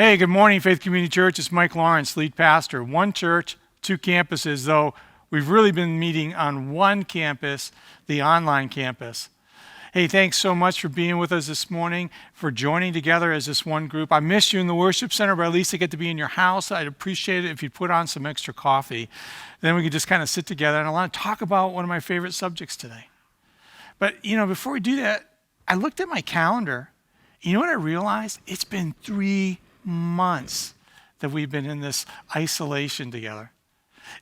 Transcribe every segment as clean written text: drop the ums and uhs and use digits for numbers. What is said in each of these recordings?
Hey, good morning, Faith Community Church. It's Mike Laurence, lead pastor. One church, two campuses, though we've really been meeting on one campus, the online campus. Hey, thanks so much for being with us this morning, for joining together as this one group. I missed you in the worship center, but at least I get to be in your house. I'd appreciate it if you'd put on some extra coffee. Then we could just kind of sit together, and I want to talk about one of my favorite subjects today. But, before we do that, I looked at my calendar. You know what I realized? It's been 3 months that we've been in this isolation together.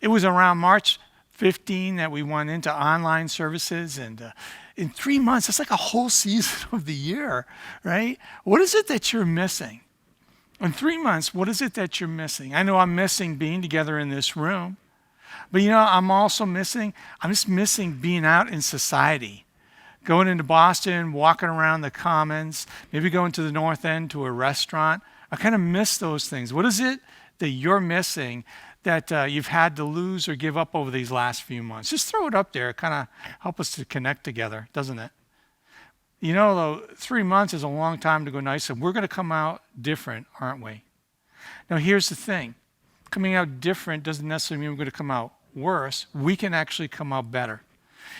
It was around March 15 that we went into online services, and in 3 months, that's like a whole season of the year, right? What is it that you're missing? In 3 months, what is it that you're missing? I know I'm missing being together in this room, but I'm just missing being out in society. Going into Boston, walking around the Commons, maybe going to the North End to a restaurant. I kind of miss those things. What is it that you're missing that you've had to lose or give up over these last few months? Just throw it up there. Kind of help us to connect together, doesn't it? Though, 3 months is a long time to go nice, and we're going to come out different, aren't we? Now, here's the thing. Coming out different doesn't necessarily mean we're going to come out worse. We can actually come out better.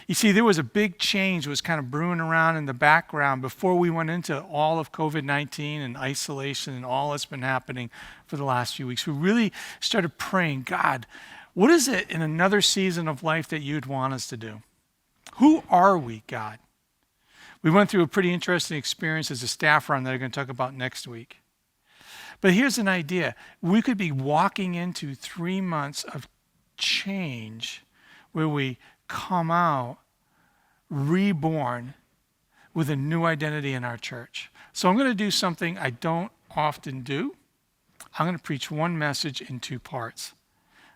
You see, there was a big change that was kind of brewing around in the background before we went into all of COVID-19 and isolation and all that's been happening for the last few weeks. We really started praying, God, what is it in another season of life that you'd want us to do? Who are we, God? We went through a pretty interesting experience as a staff run that I'm going to talk about next week. But here's an idea. We could be walking into 3 months of change where we come out reborn with a new identity in our church. So I'm going to do something I don't often do. I'm going to preach one message in 2 parts.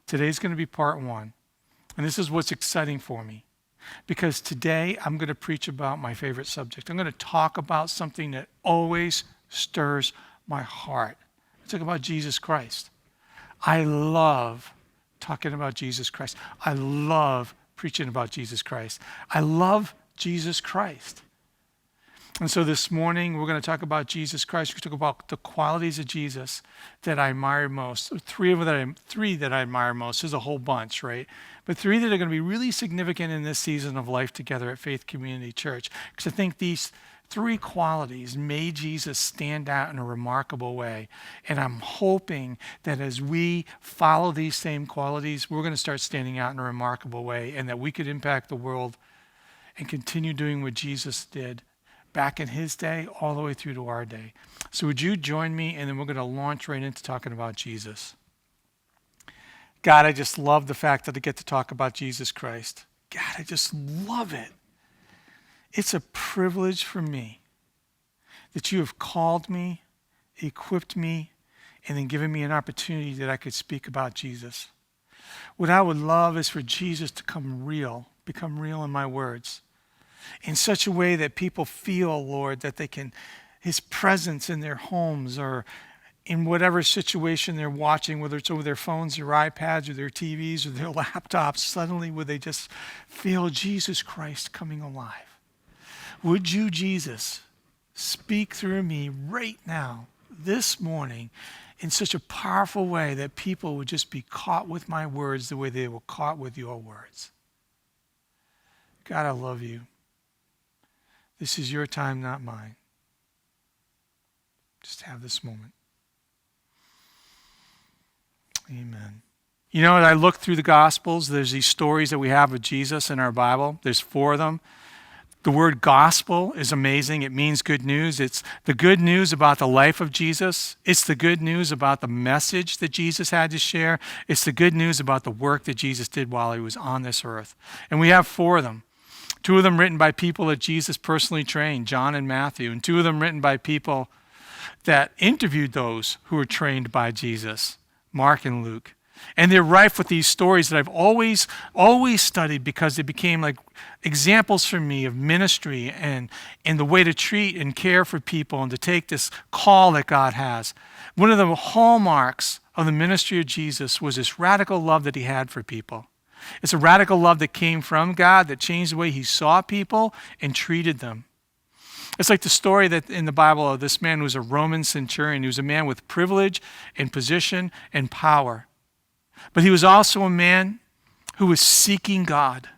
Today's going to be part 1. And this is what's exciting for me. Because today I'm going to preach about my favorite subject. I'm going to talk about something that always stirs my heart. I'm talking about Jesus Christ. I love talking about Jesus Christ. I love preaching about Jesus Christ. I love Jesus Christ. And so this morning, we're going to talk about Jesus Christ. We're going to talk about the qualities of Jesus that I admire most. Three that I admire most. There's a whole bunch, right? But 3 that are going to be really significant in this season of life together at Faith Community Church. Because I think these 3 qualities made Jesus stand out in a remarkable way. And I'm hoping that as we follow these same qualities, we're going to start standing out in a remarkable way, and that we could impact the world and continue doing what Jesus did back in his day all the way through to our day. So would you join me, and then we're going to launch right into talking about Jesus. God, I just love the fact that I get to talk about Jesus Christ. God, I just love it. It's a privilege for me that you have called me, equipped me, and then given me an opportunity that I could speak about Jesus. What I would love is for Jesus to become real in my words, in such a way that people feel, Lord, that they can, his presence in their homes or in whatever situation they're watching, whether it's over their phones, their iPads, or their TVs, or their laptops, suddenly would they just feel Jesus Christ coming alive. Would you, Jesus, speak through me right now, this morning, in such a powerful way that people would just be caught with my words the way they were caught with your words. God, I love you. This is your time, not mine. Just have this moment. Amen. As I look through the Gospels, there's these stories that we have of Jesus in our Bible. There's 4 of them. The word gospel is amazing. It means good news. It's the good news about the life of Jesus. It's the good news about the message that Jesus had to share. It's the good news about the work that Jesus did while he was on this earth. And we have 4 of them. 2 of them written by people that Jesus personally trained, John and Matthew, and 2 of them written by people that interviewed those who were trained by Jesus, Mark and Luke. And they're rife with these stories that I've always studied because they became like examples for me of ministry and the way to treat and care for people and to take this call that God has. One of the hallmarks of the ministry of Jesus was this radical love that he had for people. It's a radical love that came from God that changed the way he saw people and treated them. It's like the story that in the Bible of this man who was a Roman centurion. He was a man with privilege and position and power. But he was also a man who was seeking God,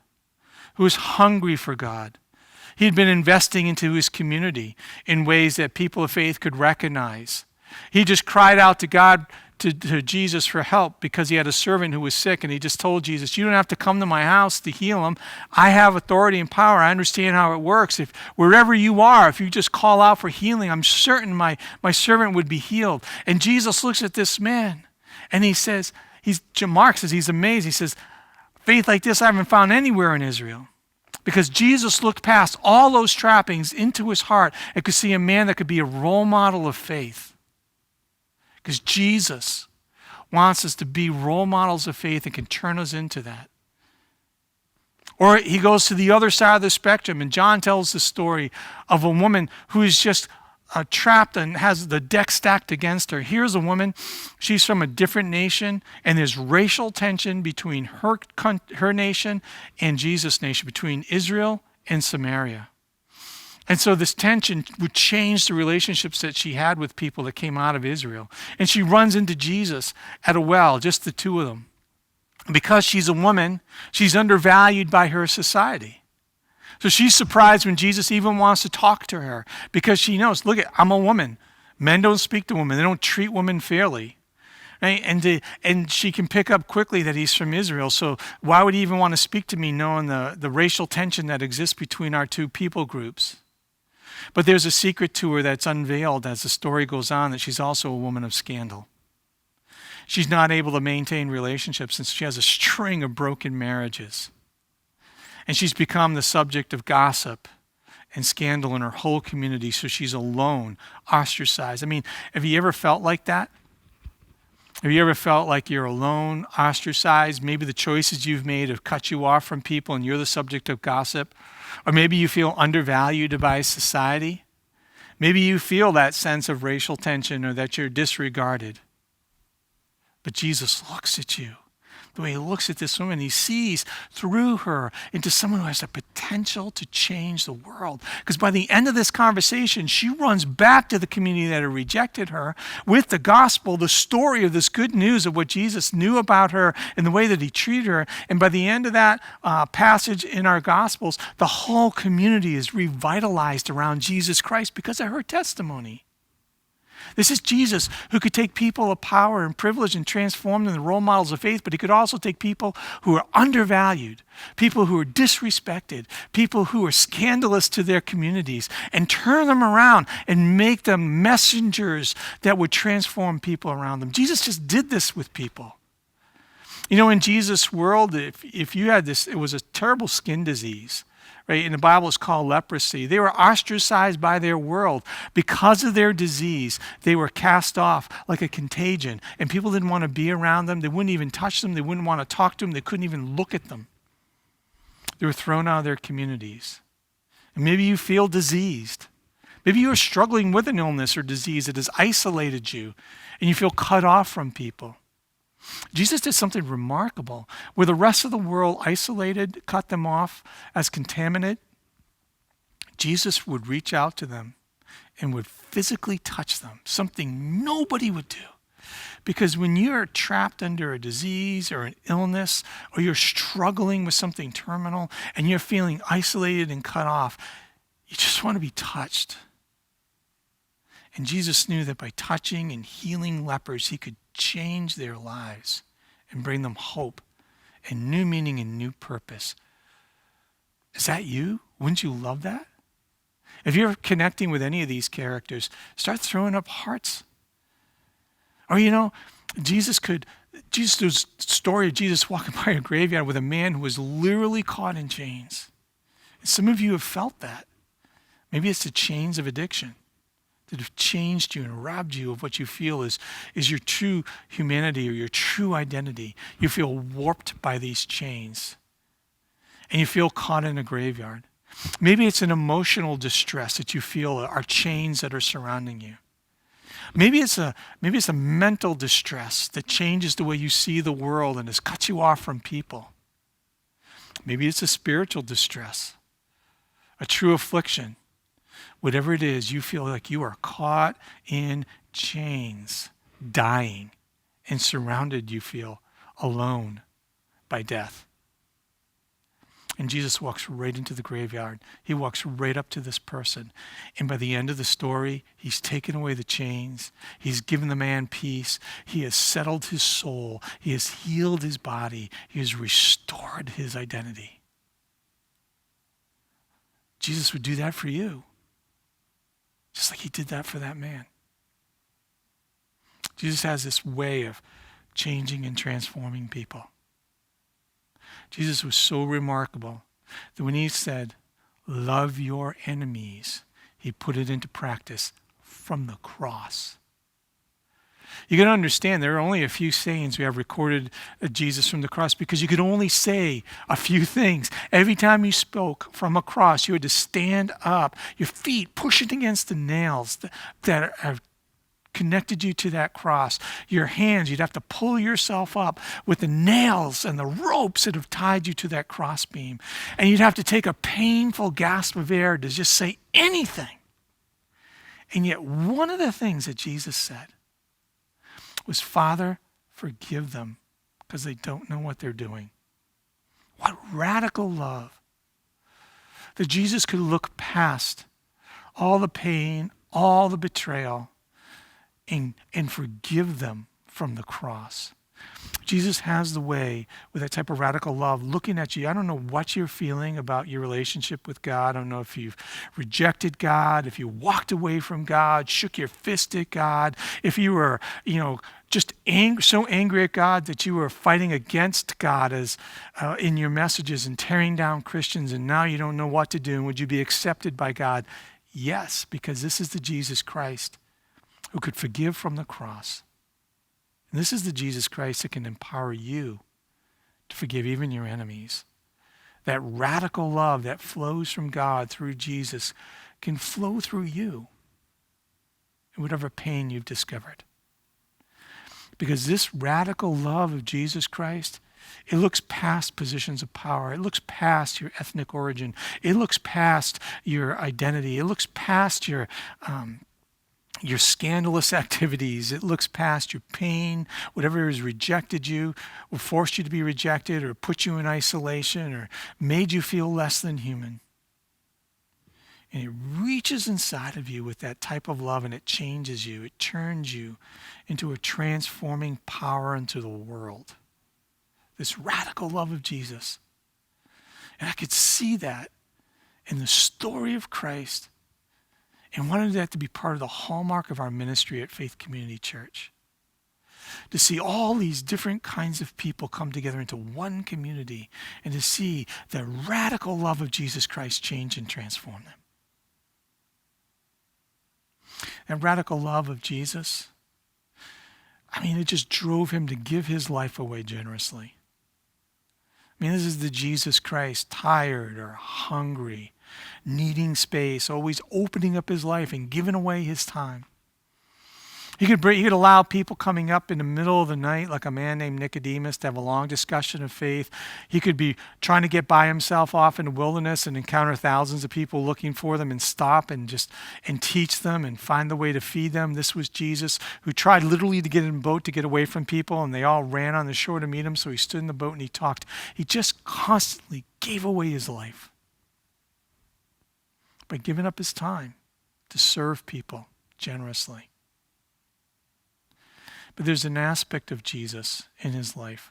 who was hungry for God. He had been investing into his community in ways that people of faith could recognize. He just cried out to God, to Jesus for help because he had a servant who was sick, and he just told Jesus, you don't have to come to my house to heal him. I have authority and power. I understand how it works. If wherever you are, if you just call out for healing, I'm certain my servant would be healed. And Jesus looks at this man and he says, Mark says he's amazed. He says, faith like this I haven't found anywhere in Israel. Because Jesus looked past all those trappings into his heart and could see a man that could be a role model of faith. Because Jesus wants us to be role models of faith and can turn us into that. Or he goes to the other side of the spectrum, and John tells the story of a woman who is just trapped and has the deck stacked against her. Here's a woman, she's from a different nation, and there's racial tension between her nation and Jesus' nation, between Israel and Samaria. And so this tension would change the relationships that she had with people that came out of Israel. And she runs into Jesus at a well, just the two of them. Because she's a woman, she's undervalued by her society. So she's surprised when Jesus even wants to talk to her because she knows, look, I'm a woman. Men don't speak to women. They don't treat women fairly. Right? And she can pick up quickly that he's from Israel. So why would he even want to speak to me knowing the racial tension that exists between our two people groups? But there's a secret to her that's unveiled as the story goes on, that she's also a woman of scandal. She's not able to maintain relationships since she has a string of broken marriages. And she's become the subject of gossip and scandal in her whole community, so she's alone, ostracized. I mean, have you ever felt like that? Have you ever felt like you're alone, ostracized? Maybe the choices you've made have cut you off from people and you're the subject of gossip. Or maybe you feel undervalued by society. Maybe you feel that sense of racial tension or that you're disregarded. But Jesus looks at you. The way he looks at this woman, he sees through her into someone who has the potential to change the world. Because by the end of this conversation, she runs back to the community that had rejected her with the gospel, the story of this good news of what Jesus knew about her and the way that he treated her. And by the end of that passage in our gospels, the whole community is revitalized around Jesus Christ because of her testimony. This is Jesus who could take people of power and privilege and transform them into role models of faith, but he could also take people who are undervalued, people who are disrespected, people who are scandalous to their communities, and turn them around and make them messengers that would transform people around them. Jesus just did this with people. You know, in Jesus' world, if you had this, it was a terrible skin disease. Right? In the Bible, it's called leprosy. They were ostracized by their world. Because of their disease, they were cast off like a contagion. And people didn't want to be around them. They wouldn't even touch them. They wouldn't want to talk to them. They couldn't even look at them. They were thrown out of their communities. And maybe you feel diseased. Maybe you are struggling with an illness or disease that has isolated you, and you feel cut off from people. Jesus did something remarkable. Where the rest of the world isolated, cut them off as contaminant, Jesus would reach out to them and would physically touch them, something nobody would do. Because when you're trapped under a disease or an illness, or you're struggling with something terminal and you're feeling isolated and cut off, you just want to be touched. And Jesus knew that by touching and healing lepers, he could change their lives and bring them hope and new meaning and new purpose. Is that you? Wouldn't you love that? If you're connecting with any of these characters, start throwing up hearts. Or, you know, there's a story of Jesus walking by a graveyard with a man who was literally caught in chains. And some of you have felt that. Maybe it's the chains of addiction that have changed you and robbed you of what you feel is your true humanity or your true identity. You feel warped by these chains. And you feel caught in a graveyard. Maybe it's an emotional distress that you feel are chains that are surrounding you. Maybe it's a mental distress that changes the way you see the world and has cut you off from people. Maybe it's a spiritual distress, a true affliction, whatever it is, you feel like you are caught in chains, dying, and surrounded, you feel alone by death. And Jesus walks right into the graveyard. He walks right up to this person. And by the end of the story, he's taken away the chains. He's given the man peace. He has settled his soul. He has healed his body. He has restored his identity. Jesus would do that for you, just like he did that for that man. Jesus has this way of changing and transforming people. Jesus was so remarkable that when he said, love your enemies, he put it into practice from the cross. You got to understand, there are only a few sayings we have recorded of Jesus from the cross because you could only say a few things. Every time you spoke from a cross, you had to stand up, your feet pushing against the nails that have connected you to that cross. Your hands, you'd have to pull yourself up with the nails and the ropes that have tied you to that cross beam. And you'd have to take a painful gasp of air to just say anything. And yet one of the things that Jesus said was, Father, forgive them because they don't know what they're doing. What radical love that Jesus could look past all the pain, all the betrayal, and forgive them from the cross. Jesus has the way with that type of radical love looking at you. I don't know what you're feeling about your relationship with God. I don't know if you've rejected God, if you walked away from God, shook your fist at God, if you were, just so angry at God that you were fighting against God as in your messages and tearing down Christians, and now you don't know what to do. And would you be accepted by God? Yes, because this is the Jesus Christ who could forgive from the cross. And this is the Jesus Christ that can empower you to forgive even your enemies. That radical love that flows from God through Jesus can flow through you in whatever pain you've discovered. Because this radical love of Jesus Christ, it looks past positions of power. It looks past your ethnic origin. It looks past your identity. It looks past your scandalous activities. It looks past your pain, whatever has rejected you or forced you to be rejected or put you in isolation or made you feel less than human. And it reaches inside of you with that type of love, and it changes you. It turns you into a transforming power into the world. This radical love of Jesus. And I could see that in the story of Christ, and wanted that to be part of the hallmark of our ministry at Faith Community Church. To see all these different kinds of people come together into one community and to see the radical love of Jesus Christ change and transform them. That radical love of Jesus, it just drove him to give his life away generously. This is the Jesus Christ, tired or hungry, needing space, always opening up his life and giving away his time. He could allow people coming up in the middle of the night, like a man named Nicodemus, to have a long discussion of faith. He could be trying to get by himself off in the wilderness and encounter thousands of people looking for them and stop and teach them and find the way to feed them. This was Jesus, who tried literally to get in a boat to get away from people, and they all ran on the shore to meet him, so he stood in the boat and he talked. He just constantly gave away his life by giving up his time to serve people generously. But there's an aspect of Jesus in his life.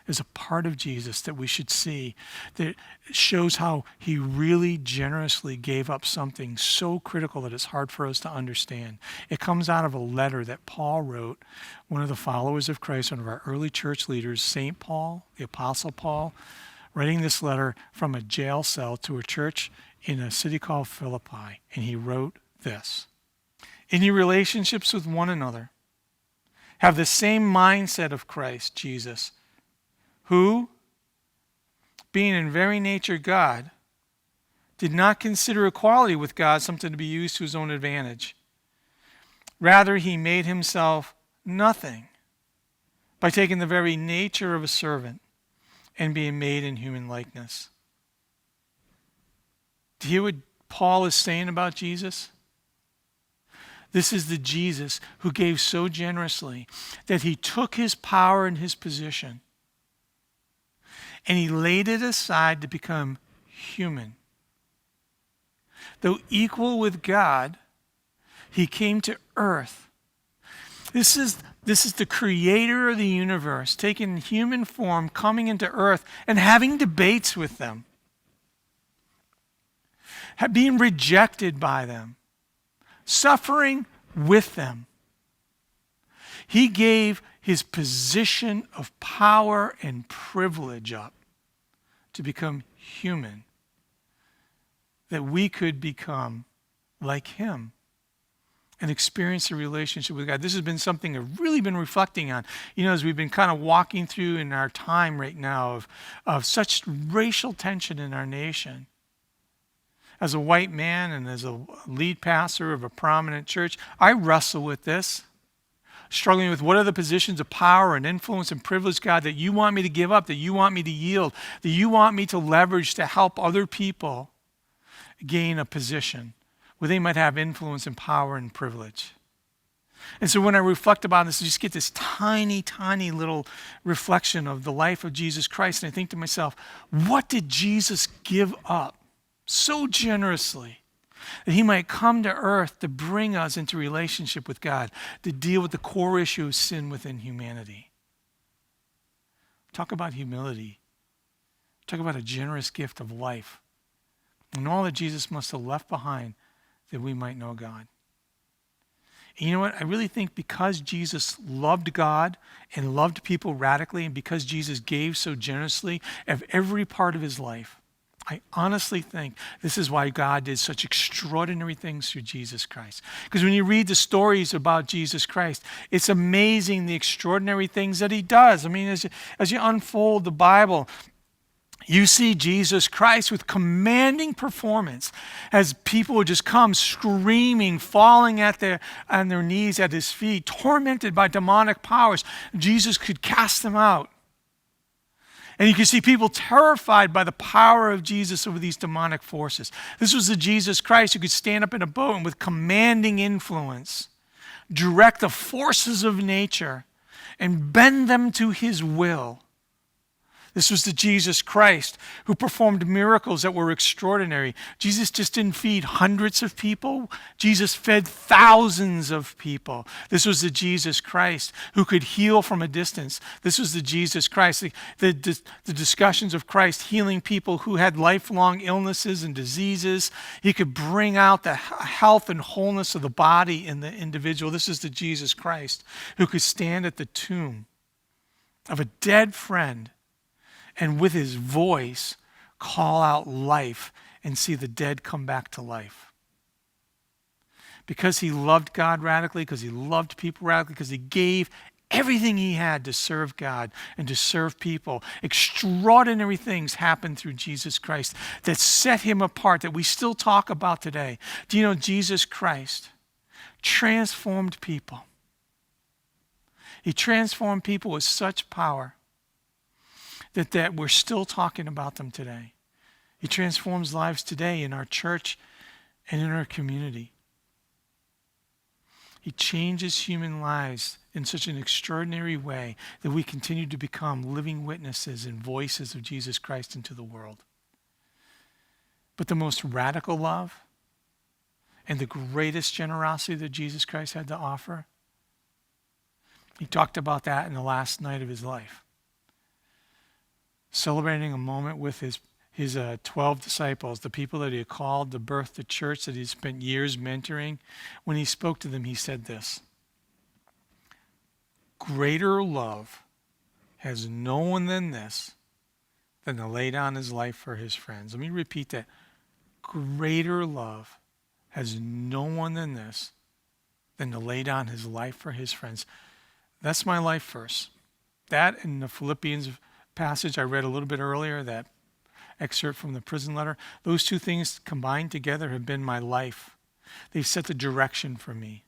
There's a part of Jesus that we should see that shows how he really generously gave up something so critical that it's hard for us to understand. It comes out of a letter that Paul wrote, one of the followers of Christ, one of our early church leaders, St. Paul, the Apostle Paul, writing this letter from a jail cell to a church in a city called Philippi. And he wrote this: in your relationships with one another, have the same mindset of Christ Jesus, who, being in very nature God, did not consider equality with God something to be used to his own advantage. Rather, he made himself nothing by taking the very nature of a servant and being made in human likeness. Do you hear what Paul is saying about Jesus? This is the Jesus who gave so generously that he took his power and his position and he laid it aside to become human. Though equal with God, he came to earth. This is the creator of the universe, taking human form, coming into earth and having debates with them, being rejected by them, suffering with them. He gave his position of power and privilege up to become human, that we could become like him and experience a relationship with God. This has been something I've really been reflecting on, as we've been kind of walking through in our time right now of such racial tension in our nation. As a white man and as a lead pastor of a prominent church, I wrestle with this, struggling with what are the positions of power and influence and privilege, God, that you want me to give up, that you want me to yield, that you want me to leverage to help other people gain a position where they might have influence and power and privilege. And so when I reflect about this, I just get this tiny, tiny little reflection of the life of Jesus Christ, and I think to myself, what did Jesus give up so generously that he might come to earth to bring us into relationship with God, to deal with the core issue of sin within humanity? Talk about humility. Talk about a generous gift of life and all that Jesus must have left behind that we might know God. And you know what? I really think because Jesus loved God and loved people radically, and because Jesus gave so generously of every part of his life, I honestly think this is why God did such extraordinary things through Jesus Christ. Because when you read the stories about Jesus Christ, it's amazing the extraordinary things that he does. I mean, as you unfold the Bible, you see Jesus Christ with commanding performance as people would just come screaming, falling on their knees at his feet, tormented by demonic powers. Jesus could cast them out. And you can see people terrified by the power of Jesus over these demonic forces. This was the Jesus Christ who could stand up in a boat and with commanding influence direct the forces of nature and bend them to his will. This was the Jesus Christ who performed miracles that were extraordinary. Jesus just didn't feed hundreds of people. Jesus fed thousands of people. This was the Jesus Christ who could heal from a distance. This was the Jesus Christ. The discussions of Christ healing people who had lifelong illnesses and diseases. He could bring out the health and wholeness of the body in the individual. This is the Jesus Christ who could stand at the tomb of a dead friend and with his voice call out life and see the dead come back to life. Because he loved God radically, because he loved people radically, because he gave everything he had to serve God and to serve people, extraordinary things happened through Jesus Christ that set him apart, that we still talk about today. Do you know Jesus Christ transformed people? He transformed people with such power that we're still talking about them today. He transforms lives today in our church and in our community. He changes human lives in such an extraordinary way that we continue to become living witnesses and voices of Jesus Christ into the world. But the most radical love and the greatest generosity that Jesus Christ had to offer, he talked about that in the last night of his life. Celebrating a moment with his 12 disciples, the people that he had called to birth the church that he spent years mentoring. When he spoke to them, he said this: greater love has no one than this, than to lay down his life for his friends. Let me repeat that. Greater love has no one than this, than to lay down his life for his friends. That's my life verse. That in the Philippians passage I read a little bit earlier, that excerpt from the prison letter, those two things combined together have been my life. They've set the direction for me.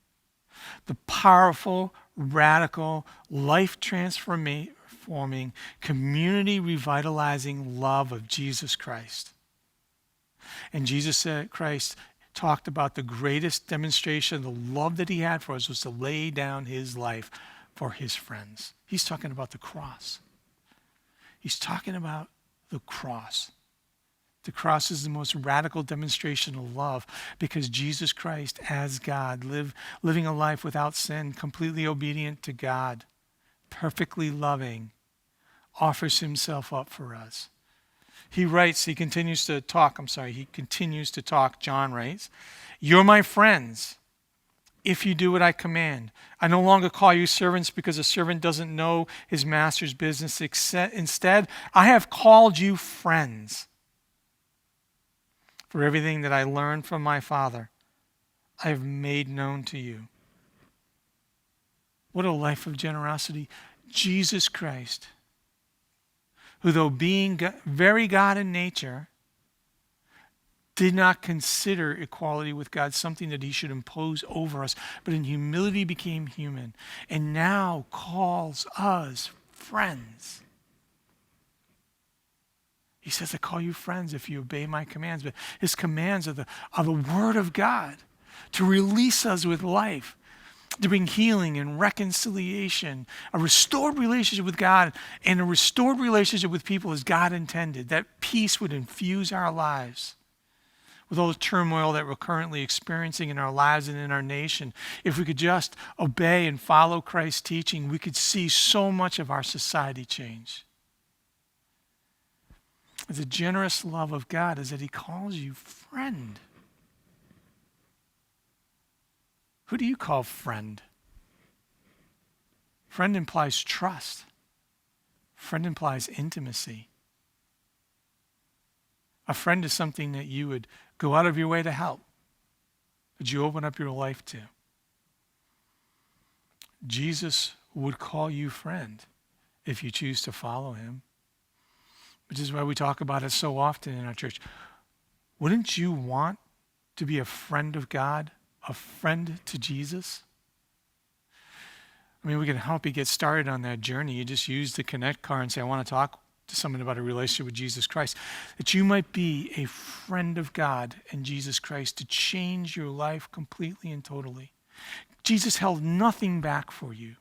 The powerful, radical, life-transforming, community-revitalizing love of Jesus Christ. And Jesus Christ talked about the greatest demonstration of the love that he had for us was to lay down his life for his friends. He's talking about the cross. He's talking about the cross. The cross is the most radical demonstration of love because Jesus Christ, as God, living a life without sin, completely obedient to God, perfectly loving, offers himself up for us. He continues to talk, John writes, "You're my friends if you do what I command. I no longer call you servants because a servant doesn't know his master's business. Instead, I have called you friends. For everything that I learned from my Father, I have made known to you." What a life of generosity. Jesus Christ, who though being very God in nature, did not consider equality with God something that he should impose over us, but in humility became human, and now calls us friends. He says, "I call you friends if you obey my commands." But his commands are the word of God to release us with life, to bring healing and reconciliation, a restored relationship with God and a restored relationship with people as God intended. That peace would infuse our lives. With all the turmoil that we're currently experiencing in our lives and in our nation, if we could just obey and follow Christ's teaching, we could see so much of our society change. The generous love of God is that he calls you friend. Who do you call friend? Friend implies trust. Friend implies intimacy. A friend is something that you would go out of your way to help, that you open up your life to. Jesus would call you friend if you choose to follow him, which is why we talk about it so often in our church. Wouldn't you want to be a friend of God, a friend to Jesus? I mean, we can help you get started on that journey. You just use the Connect card and say, "I want to talk to someone about a relationship with Jesus Christ," that you might be a friend of God and Jesus Christ to change your life completely and totally. Jesus held nothing back from you.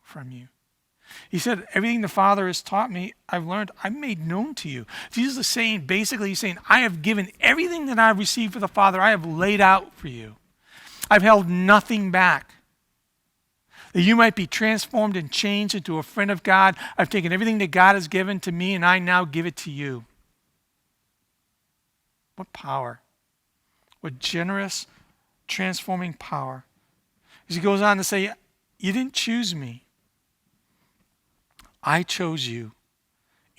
He said, "Everything the Father has taught me, I've learned, I've made known to you." Jesus is saying, basically, he's saying, I have given everything that I've received from the Father, I have laid out for you. I've held nothing back. That you might be transformed and changed into a friend of God. I've taken everything that God has given to me, and I now give it to you. What power. What generous, transforming power. As he goes on to say, "You didn't choose me. I chose you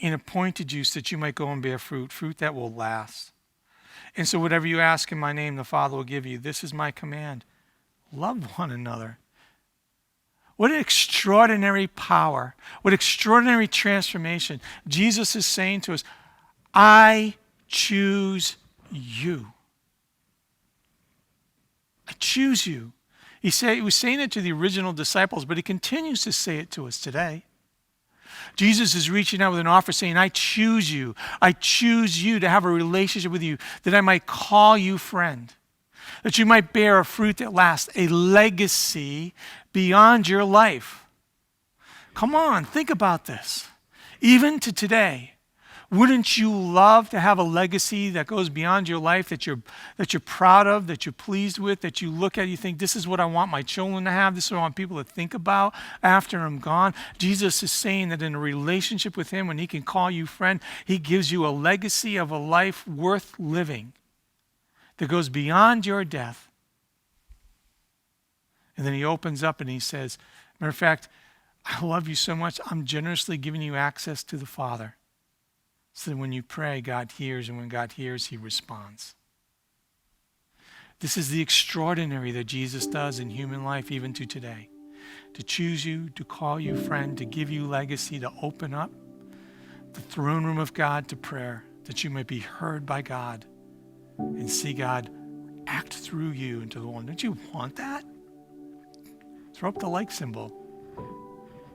and appointed you so that you might go and bear fruit that will last. And so whatever you ask in my name, the Father will give you. This is my command. Love one another." What an extraordinary power. What extraordinary transformation. Jesus is saying to us, I choose you. I choose you. He was saying it to the original disciples, but he continues to say it to us today. Jesus is reaching out with an offer saying, I choose you. I choose you to have a relationship with you, that I might call you friend, that you might bear a fruit that lasts, a legacy beyond your life. Come on, think about this. Even to today, wouldn't you love to have a legacy that goes beyond your life, that you're proud of, that you're pleased with, that you look at, you think, this is what I want my children to have, this is what I want people to think about after I'm gone? Jesus is saying that in a relationship with him, when he can call you friend, he gives you a legacy of a life worth living that goes beyond your death. And then he opens up and he says, matter of fact, I love you so much, I'm generously giving you access to the Father. So that when you pray, God hears, and when God hears, he responds. This is the extraordinary that Jesus does in human life, even to today. To choose you, to call you friend, to give you legacy, to open up the throne room of God to prayer, that you might be heard by God and see God act through you into the world. Don't you want that? Throw up the like symbol.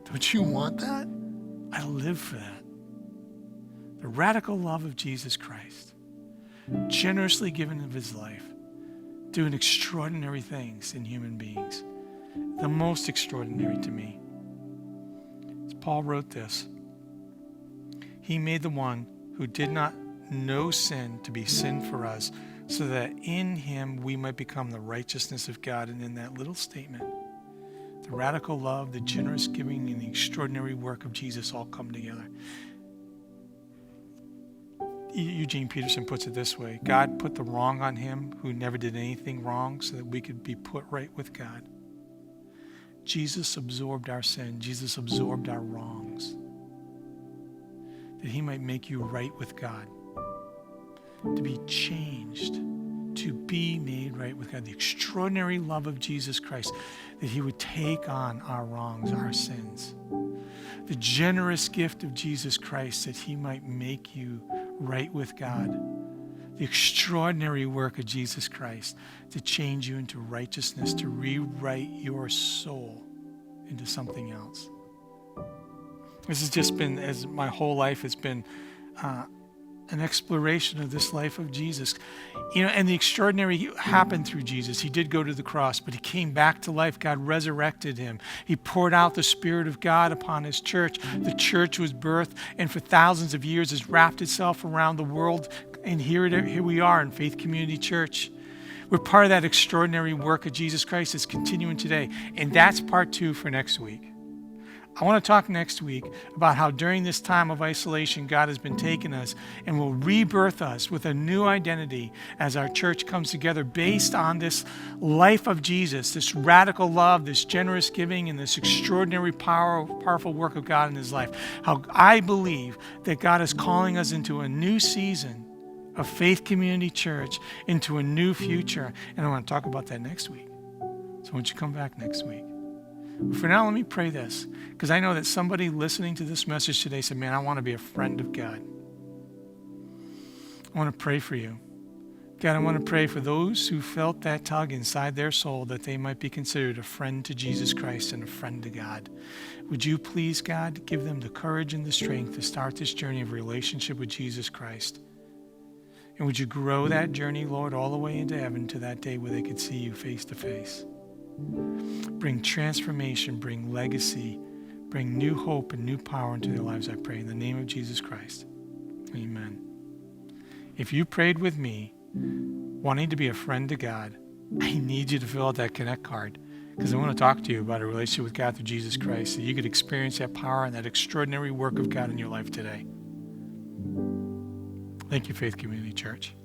Don't you want that? I live for that. The radical love of Jesus Christ generously given of his life, doing extraordinary things in human beings. The most extraordinary to me. As Paul wrote this, he made the one who did not know sin to be sin for us, so that in him we might become the righteousness of God. And in that little statement, the radical love, the generous giving, and the extraordinary work of Jesus all come together. Eugene Peterson puts it this way: God put the wrong on him who never did anything wrong so that we could be put right with God. Jesus absorbed our sin. Jesus absorbed our wrongs, that he might make you right with God, to be changed, to be made right with God. The extraordinary love of Jesus Christ, that he would take on our wrongs, our sins. The generous gift of Jesus Christ, that he might make you right with God. The extraordinary work of Jesus Christ to change you into righteousness, to rewrite your soul into something else. This has just been, as my whole life has been, an exploration of this life of Jesus. And the extraordinary happened through Jesus. He did go to the cross, but he came back to life. God resurrected him. He poured out the Spirit of God upon his church. The church was birthed, and for thousands of years has wrapped itself around the world. And here we are in Faith Community Church. We're part of that extraordinary work of Jesus Christ that's continuing today. And that's part 2 for next week. I want to talk next week about how during this time of isolation, God has been taking us and will rebirth us with a new identity as our church comes together based on this life of Jesus, this radical love, this generous giving, and this extraordinary powerful work of God in his life. How I believe that God is calling us into a new season of Faith Community Church, into a new future. And I want to talk about that next week. So won't you come back next week? For now, let me pray this, because I know that somebody listening to this message today said, man, I want to be a friend of God. I want to pray for you. God, I want to pray for those who felt that tug inside their soul that they might be considered a friend to Jesus Christ and a friend to God. Would you please, God, give them the courage and the strength to start this journey of relationship with Jesus Christ? And would you grow that journey, Lord, all the way into heaven to that day where they could see you face to face? Bring transformation, bring legacy, bring new hope and new power into their lives, I pray, in the name of Jesus Christ. Amen. If you prayed with me, wanting to be a friend to God, I need you to fill out that Connect card, because I want to talk to you about a relationship with God through Jesus Christ, so you could experience that power and that extraordinary work of God in your life today. Thank you, Faith Community Church.